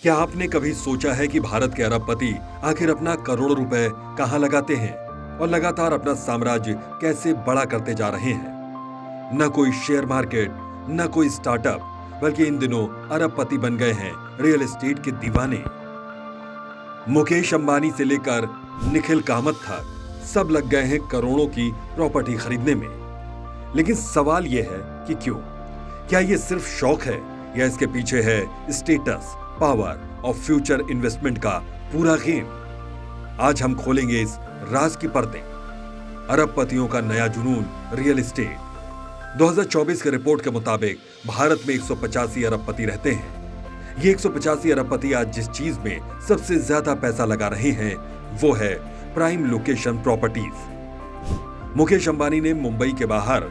क्या आपने कभी सोचा है कि भारत के अरबपति आखिर अपना करोड़ों रुपए कहां लगाते हैं और लगातार अपना साम्राज्य कैसे बड़ा करते जा रहे हैं? न कोई शेयर मार्केट, न कोई स्टार्टअप, बल्कि इन दिनों अरबपति बन गए हैं रियल एस्टेट के दीवाने। मुकेश अंबानी से लेकर निखिल कामत तक सब लग गए हैं करोड़ों की प्रॉपर्टी खरीदने में। लेकिन सवाल यह है कि क्यों? क्या यह सिर्फ शौक है या इसके पीछे है स्टेटस, पावर और फ्यूचर इन्वेस्टमेंट का पूरा गेम? आज हम खोलेंगे इस राज की परतें। अरबपतियों का नया जुनून रियल एस्टेट। 2024 के रिपोर्ट के मुताबिक भारत में 185 अरबपति रहते हैं। ये 185 अरबपति आज जिस चीज में सबसे ज्यादा पैसा लगा रहे हैं वो है prime location properties. Mukesh Ambani ने मुंबई के बाहर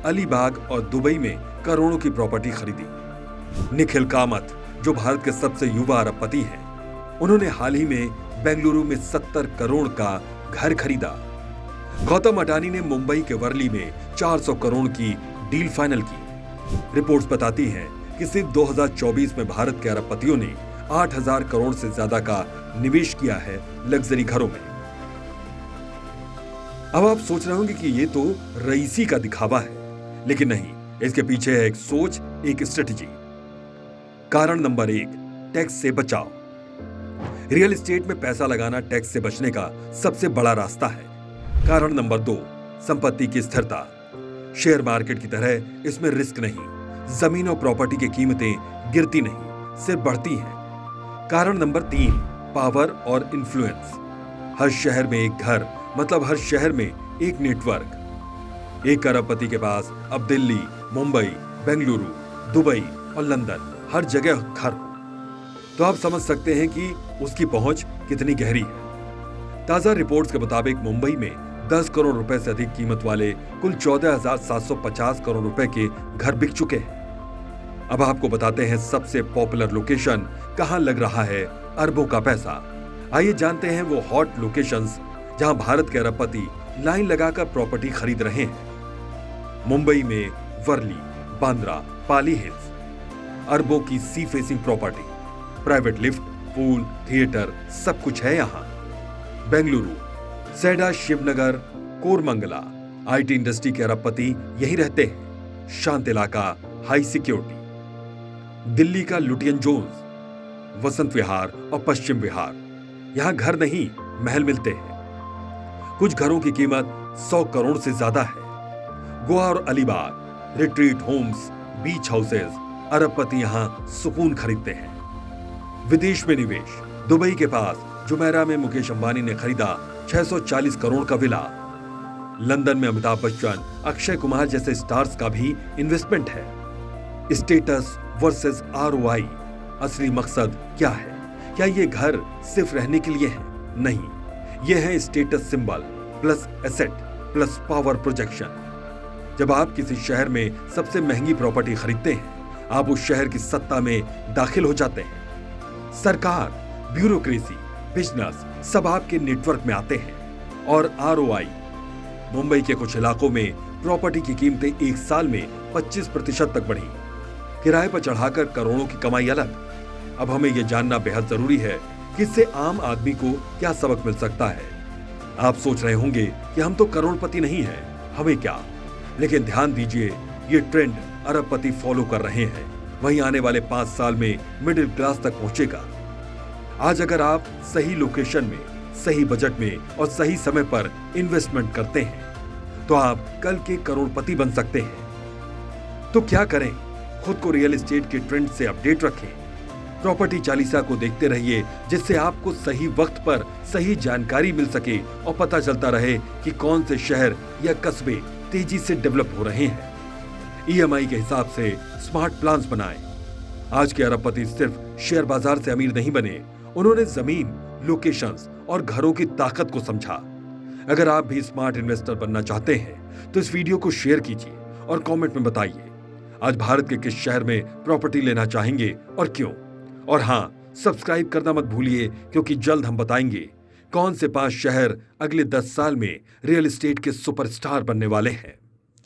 अलीबाग और दुबई में करोड़ों की प्रॉपर्टी खरीदी। निखिल कामत, जो भारत के सबसे युवा अरबपति हैं, उन्होंने हाल ही में बेंगलुरु में 70 करोड़ का घर खरीदा। गौतम अडानी ने मुंबई के वर्ली में 400 करोड़ की डील फाइनल की। रिपोर्ट्स बताती हैं कि सिर्फ 2024 में भारत के अरबपतियों ने 8000 करोड़ से ज्यादा का निवेश किया है लग्जरी घरों में। अब आप सोच रहे होंगे कि ये तो रईसी का दिखावा है, लेकिन नहीं, इसके पीछे है एक सोच, एक स्ट्रेटजी। कारण नंबर 1, टैक्स से बचाव। रियल एस्टेट में पैसा लगाना टैक्स से बचने का सबसे बड़ा रास्ता है। कारण नंबर 2, संपत्ति की स्थिरता। शेयर मार्केट की तरह इसमें रिस्क नहीं। जमीन और प्रॉपर्टी की कीमतें गिरती नहीं, सिर्फ बढ़ती हैं। कारण नंबर 3, पावर और इन्फ्लुएंस। हर शहर में एक घर, मतलब हर शहर में एक नेटवर्क। एक अरबपति के पास अब दिल्ली, मुंबई, बेंगलुरु, दुबई और लंदन हर जगह घर हो, तो आप समझ सकते हैं कि उसकी पहुंच कितनी गहरी है। ताजा रिपोर्ट्स के मुताबिक मुंबई में 10 करोड़ रुपए से अधिक कीमत वाले कुल 14,750 करोड़ रुपए के घर बिक चुके हैं। अब आपको बताते हैं सबसे पॉपुलर लोकेशन कहां लग रहा है अरबों का पैसा। आइए जानते हैं वो हॉट लोकेशंस जहां भारत के अरबपति लाइन लगाकर प्रॉपर्टी खरीद रहे हैं। मुंबई में वर्ली, बांद्रा, पाली हिल्स, अरबों की sea facing property, private lift, pool, theatre, सब कुछ है यहां। बेंगलुरु, सैडा, शिवनगर, कोरमंगला, आईटी इंडस्ट्री के अरबपति यहीं रहते हैं। शांत इलाका, हाई सिक्योरिटी। दिल्ली का लुटियन जोन्स, वसंत विहार और पश्चिम विहार, यहां घर नहीं महल मिलते हैं। कुछ घरों की कीमत 100 करोड़ से ज्यादा है। गोवा और अलीबाग, रिट्रीट होम्स, बीच हाउसेस, अरबपति यहां सुकून खरीदते हैं। विदेश में निवेश। दुबई के पास जुमेरा में मुकेश अंबानी ने खरीदा 640 करोड़ का विला। लंदन में अमिताभ बच्चन, अक्षय कुमार जैसे स्टार्स का भी इन्वेस्टमेंट है। Status versus ROI. असली मकसद क्या है? क्या ये घर सिर्फ रहने के लिए है? नहीं, ये है status symbol plus asset plus power projection. जब आप किसी शहर में सबसे महंगी प्रॉपर्टी खरीदते हैं, आप उस शहर की सत्ता में दाखिल हो जाते हैं। सरकार, ब्यूरोक्रेसी, बिजनेस सब आपके नेटवर्क में आते हैं। और आरओआई, मुंबई के कुछ इलाकों में प्रॉपर्टी की कीमतें एक साल में 25% तक बढ़ी। किराए पर चढ़ाकर करोड़ों की कमाई अलग। अब हमें यह जानना बेहद जरूरी है कि इससे आम आदमी को क्या सबक मिल सकता है। आप सोच रहे होंगे कि हम तो करोड़पति नहीं हैं, हमें क्या? लेकिन ध्यान दीजिए, ये ट्रेंड अरबपति फॉलो कर रहे हैं, वहीं आने वाले 5 साल में मिडिल क्लास तक पहुंचेगा। आज अगर आप सही लोकेशन में, सही बजट में और सही समय पर इन्वेस्टमेंट करते हैं, तो आप कल के करोड़पति बन सकते हैं। तो क्या करें? खुद को रियल एस्टेट के ट्रेंड से अपडेट रखें। प्रॉपर्टी चालीसा को देखते रहिए, जिससे आपको सही वक्त पर सही जानकारी मिल सके और पता चलता रहे कि कौन से शहर या कस्बे तेजी से डेवलप हो रहे हैं। ईएमआई के हिसाब से स्मार्ट प्लान्स बनाएं। आज के अरबपति सिर्फ शेयर बाजार से अमीर नहीं बने, उन्होंने जमीन, लोकेशंस और घरों की ताकत को समझा। अगर आप भी स्मार्ट इन्वेस्टर बनना चाहते हैं तो इस वीडियो को शेयर कीजिए और कमेंट में बताइए आज भारत के किस शहर में प्रॉपर्टी लेना चाहेंगे और क्यों। और हाँ, सब्सक्राइब करना मत भूलिए, क्योंकि जल्द हम बताएंगे कौन से 5 शहर अगले 10 साल में रियल एस्टेट के सुपरस्टार बनने वाले हैं।